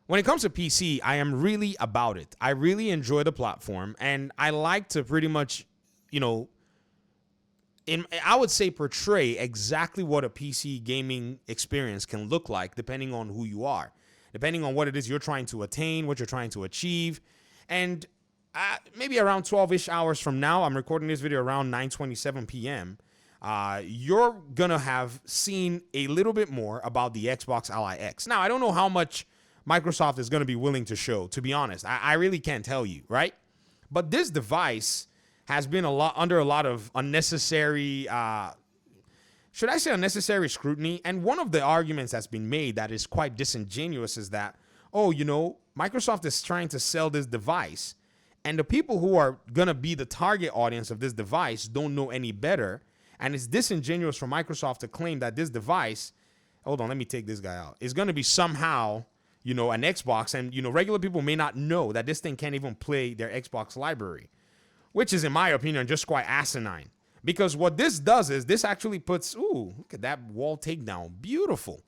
when it comes to PC, I am really about it. I really enjoy the platform, and I like to pretty much, you know, I would say portray exactly what a PC gaming experience can look like depending on who you are, depending on what it is you're trying to attain, what you're trying to achieve. And maybe around 12-ish hours from now, I'm recording this video around 9:27 p.m., you're going to have seen a little bit more about the Xbox Ally X. Now, I don't know how much Microsoft is going to be willing to show, to be honest. I really can't tell you, right? But this device has been under a lot of unnecessary, should I say unnecessary scrutiny? And one of the arguments that's been made that is quite disingenuous is that, oh, you know, Microsoft is trying to sell this device, and the people who are going to be the target audience of this device don't know any better. And it's disingenuous for Microsoft to claim that this device, hold on, let me take this guy out, is going to be somehow, you know, an Xbox. And, you know, regular people may not know that this thing can't even play their Xbox library, which is, in my opinion, just quite asinine. Because what this does is this actually puts, ooh, look at that wall takedown. Beautiful.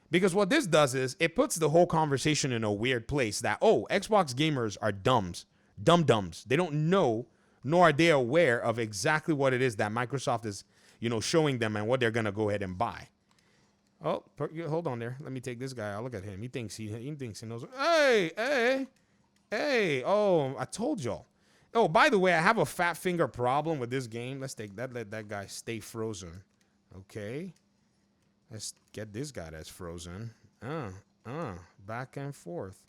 Because what this does is it puts the whole conversation in a weird place that, oh, Xbox gamers are dum-dums. They don't know, nor are they aware of exactly what it is that Microsoft is, you know, showing them and what they're going to go ahead and buy. Oh, hold on there. Let me take this guy out. Look at him. He thinks he knows. Hey. Oh, I told y'all. Oh, by the way, I have a fat finger problem with this game. Let's take that. Let that guy stay frozen. Okay. Let's get this guy that's frozen. Back and forth.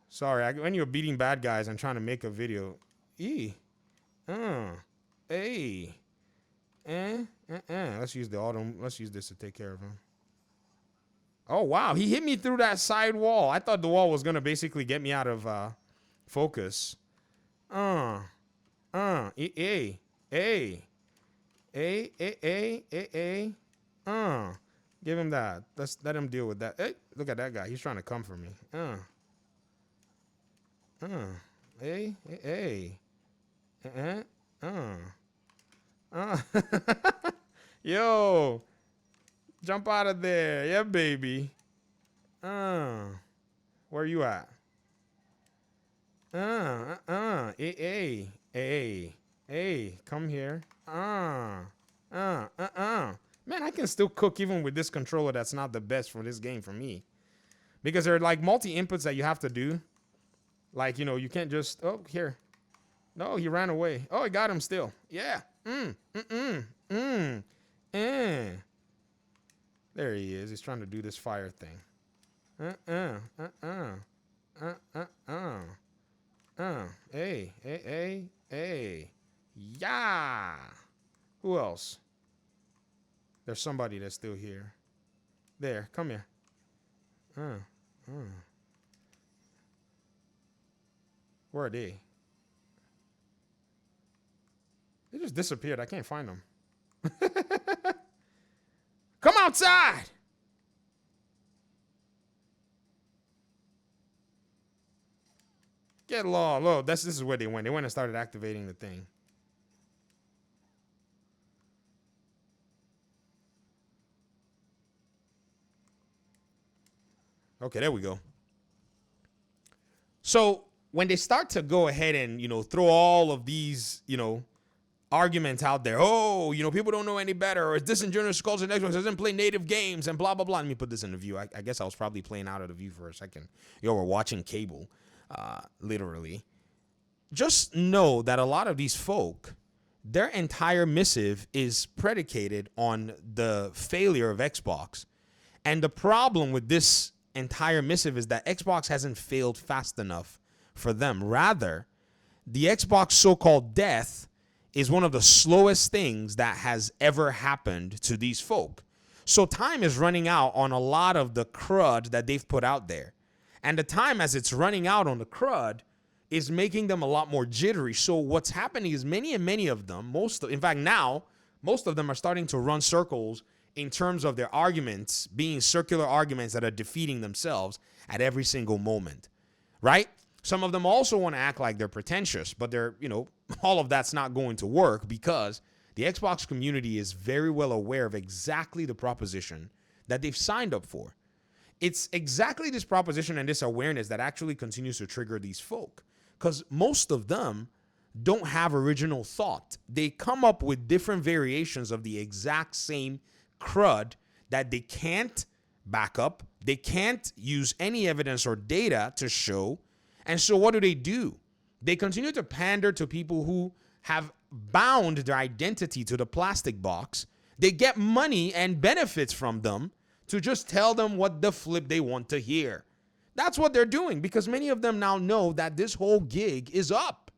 Sorry, when you're beating bad guys, I'm trying to make a video. Let's use the auto. Let's use this to take care of him. Oh, wow. He hit me through that side wall. I thought the wall was going to basically get me out of focus. Give him that. Let's let him deal with that. Hey, look at that guy. He's trying to come for me. Yo. Jump out of there. Yeah, baby. Where are you at? Hey, come here. Man, I can still cook even with this controller that's not the best for this game for me. Because there are like multi-inputs that you have to do. Like, you know, you can't just, oh, here. No, he ran away. Oh, I got him still. Yeah. There he is. He's trying to do this fire thing. Hey. Yeah. Who else? There's somebody that's still here. There, come here. Where are they? They just disappeared. I can't find them. Come outside. Get low. Look, this is where they went. They went and started activating the thing. Okay, there we go. So when they start to go ahead and, you know, throw all of these, you know, arguments out there, oh, you know, people don't know any better, or it's disingenuous culture, Xbox doesn't play native games, and blah, blah, blah. Let me put this in the view. I guess I was probably playing out of the view for a second. Yo, we're watching cable, literally. Just know that a lot of these folk, their entire missive is predicated on the failure of Xbox. And the problem with this entire missive is that Xbox hasn't failed fast enough for them. Rather, the Xbox so-called death is one of the slowest things that has ever happened to these folk. So time is running out on a lot of the crud that they've put out there. And the time as it's running out on the crud is making them a lot more jittery. So what's happening is many of them, in fact now, most of them are starting to run circles in terms of their arguments being circular arguments that are defeating themselves at every single moment, right? Some of them also want to act like they're pretentious, but they're, you know, all of that's not going to work because The Xbox community is very well aware of exactly the proposition that they've signed up for. It's exactly this proposition and this awareness that actually continues to trigger these folk, because most of them don't have original thought. They come up with different variations of the exact same crud that they can't back up. They can't use any evidence or data to show. And so what do? They continue to pander to people who have bound their identity to the plastic box. They get money and benefits from them to just tell them what the flip they want to hear. That's what they're doing, because many of them now know that this whole gig is up.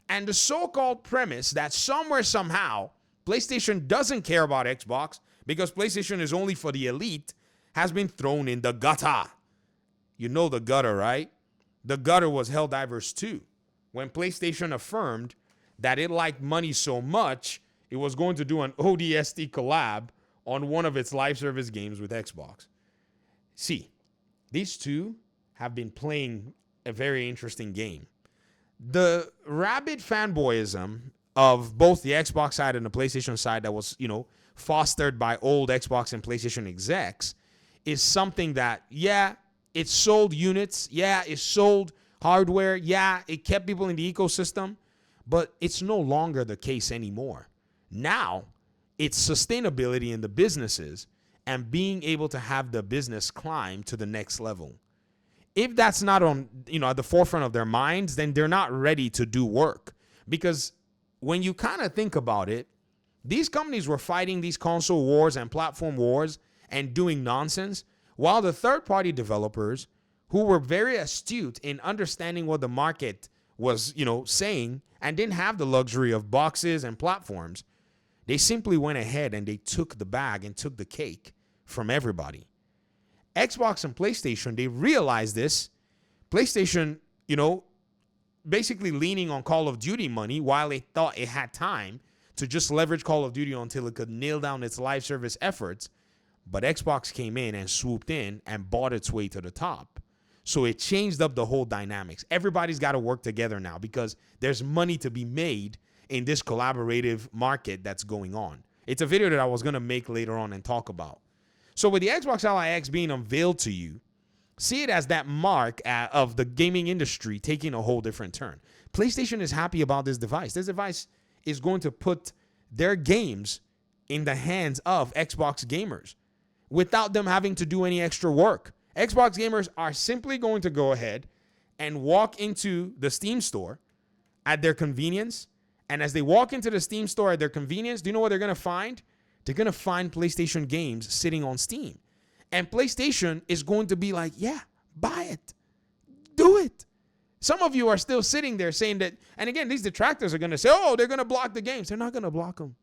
And the so-called premise that somewhere, somehow, PlayStation doesn't care about Xbox because PlayStation is only for the elite has been thrown in the gutter. You know the gutter, right? The gutter was Helldivers 2, when PlayStation affirmed that it liked money so much, it was going to do an ODST collab on one of its live service games with Xbox. See, these two have been playing a very interesting game. The rabid fanboyism of both the Xbox side and the PlayStation side that was, fostered by old Xbox and PlayStation execs is something that, yeah, it sold units. Yeah, it sold hardware. Yeah, it kept people in the ecosystem, but it's no longer the case anymore. Now, it's sustainability in the businesses and being able to have the business climb to the next level. If that's not on, at the forefront of their minds, then they're not ready to do work. Because when you kind of think about it, these companies were fighting these console wars and platform wars and doing nonsense, while the third-party developers, who were very astute in understanding what the market was, saying, and didn't have the luxury of boxes and platforms, they simply went ahead and they took the bag and took the cake from everybody. Xbox and PlayStation, they realized this. PlayStation, basically leaning on Call of Duty money while it thought it had time to just leverage Call of Duty until it could nail down its live service efforts. But Xbox came in and swooped in and bought its way to the top. So it changed up the whole dynamics. Everybody's got to work together now because there's money to be made in this collaborative market that's going on. It's a video that I was going to make later on and talk about. So with the Xbox Ally X being unveiled to you, see it as that mark of the gaming industry taking a whole different turn. PlayStation is happy about this device. This device is going to put their games in the hands of Xbox gamers without them having to do any extra work. Xbox gamers are simply going to go ahead and walk into the Steam store at their convenience. And as they walk into the Steam store at their convenience, do you know what they're going to find? They're going to find PlayStation games sitting on Steam. And PlayStation is going to be like, yeah, buy it. Do it. Some of you are still sitting there saying that, and again, these detractors are going to say, oh, they're going to block the games. They're not going to block them.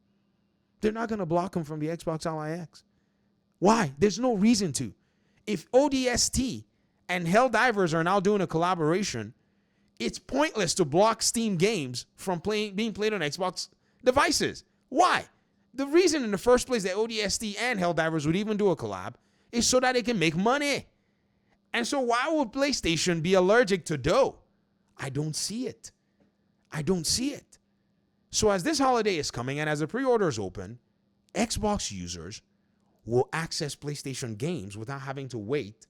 They're not going to block them from the Xbox Ally X. Why? There's no reason to. If ODST and Helldivers are now doing a collaboration, it's pointless to block Steam games from being played on Xbox devices. Why? The reason in the first place that ODST and Helldivers would even do a collab is so that they can make money. And so why would PlayStation be allergic to dough? I don't see it. I don't see it. So as this holiday is coming and as the pre-orders open, Xbox users will access PlayStation games without having to wait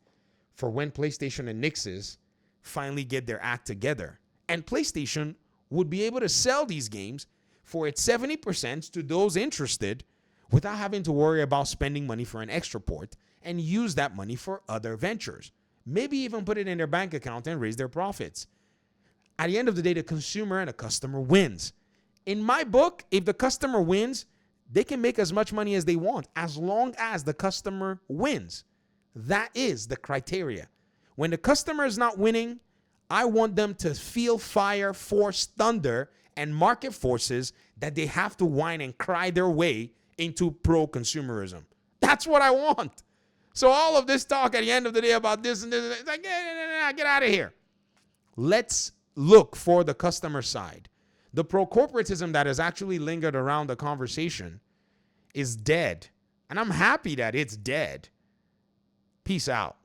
for when PlayStation and Nixes finally get their act together. And PlayStation would be able to sell these games for its 70% to those interested without having to worry about spending money for an extra port and use that money for other ventures. Maybe even put it in their bank account and raise their profits. At the end of the day, the consumer and the customer wins. In my book, if the customer wins, they can make as much money as they want as long as the customer wins. That is the criteria. When the customer is not winning, I want them to feel fire, force, thunder, and market forces that they have to whine and cry their way into pro-consumerism. That's what I want. So all of this talk at the end of the day about this and this, it's like, get out of here. Let's look for the customer side. The pro-corporatism that has actually lingered around the conversation is dead. And I'm happy that it's dead. Peace out.